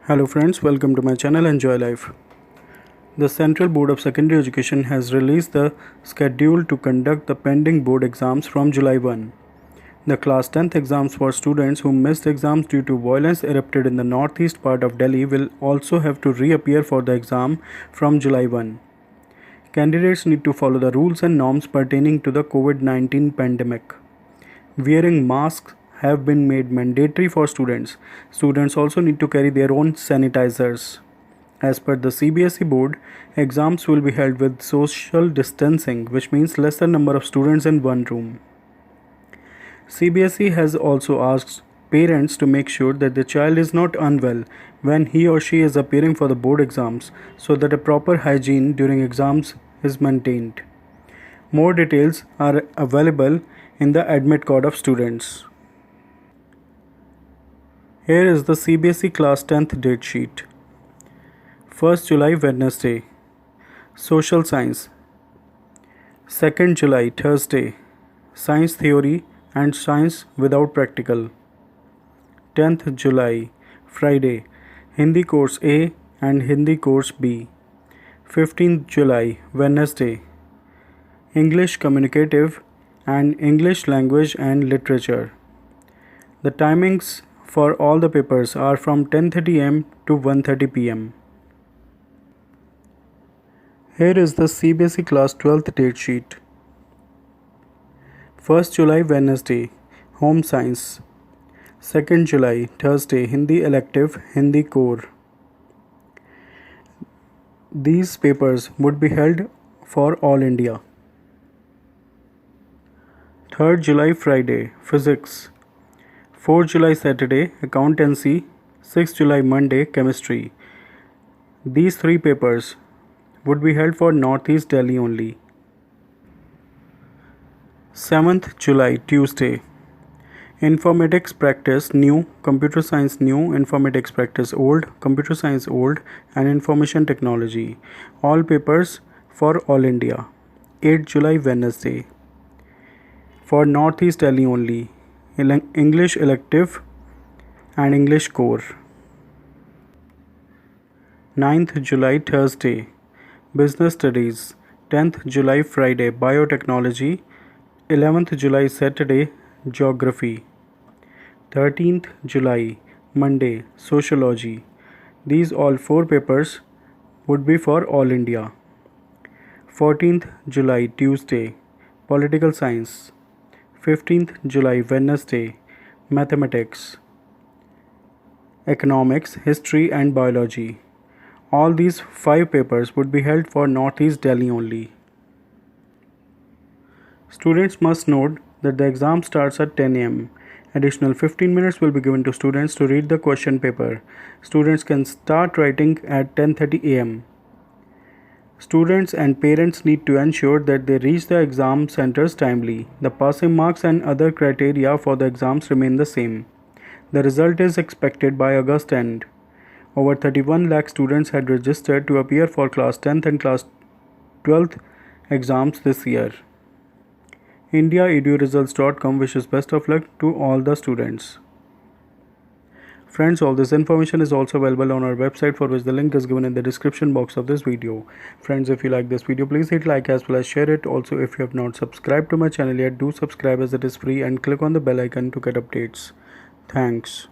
Hello friends, welcome to my channel Enjoy Life. The Central Board of Secondary Education has released the schedule to conduct the pending board exams from July 1. The class 10th exams for students who missed exams due to violence erupted in the northeast part of Delhi will also have to reappear for the exam from July 1. Candidates need to follow the rules and norms pertaining to the COVID-19 pandemic. Wearing masks have been made mandatory for students. Students also need to carry their own sanitizers. As per the CBSE board, exams will be held with social distancing, which means lesser number of students in one room. CBSE has also asked parents to make sure that the child is not unwell when he or she is appearing for the board exams, so that a proper hygiene during exams is maintained. More details are available in the admit card of students. Here is the CBSE Class 10th date sheet. 1st July Wednesday, Social Science. 2nd July Thursday, Science Theory and Science without Practical. 10th July Friday, Hindi Course A and Hindi Course B. 15th July Wednesday, English Communicative and English Language and Literature. The timings for all the papers are from 10:30 am to 1:30 pm. Here is the CBSE Class 12th date sheet. 1st July Wednesday, Home Science. 2nd July Thursday, Hindi Elective, Hindi Core. These papers would be held for all India. 3rd July Friday, Physics. 4th July Saturday, Accountancy. 6th July Monday, Chemistry. These three papers would be held for Northeast Delhi only. 7th July Tuesday, Informatics Practice New, Computer Science New, Informatics Practice Old, Computer Science Old and Information Technology. All papers for all India. 8th July Wednesday, for Northeast Delhi only, English Elective and English Core. 9th July Thursday, Business Studies. 10th July Friday, Biotechnology. 11th July Saturday, Geography. 13th July Monday, Sociology. These all four papers would be for all India. 14th July Tuesday, Political Science. 15th July Wednesday, Mathematics, Economics, History and Biology. All these five papers would be held for Northeast Delhi only. Students must note that the exam starts at 10 am. Additional 15 minutes will be given to students to read the question paper. Students can start writing at 10:30 am. Students and parents need to ensure that they reach the exam centers timely. The passing marks and other criteria for the exams remain the same. The result is expected by August end. Over 31 lakh students had registered to appear for Class 10th and Class 12th exams this year. IndiaEduResults.com wishes best of luck to all the students. Friends, all this information is also available on our website, for which the link is given in the description box of this video. Friends, if you like this video, please hit like as well as share it. Also, if you have not subscribed to my channel yet, do subscribe as it is free and click on the bell icon to get updates. Thanks.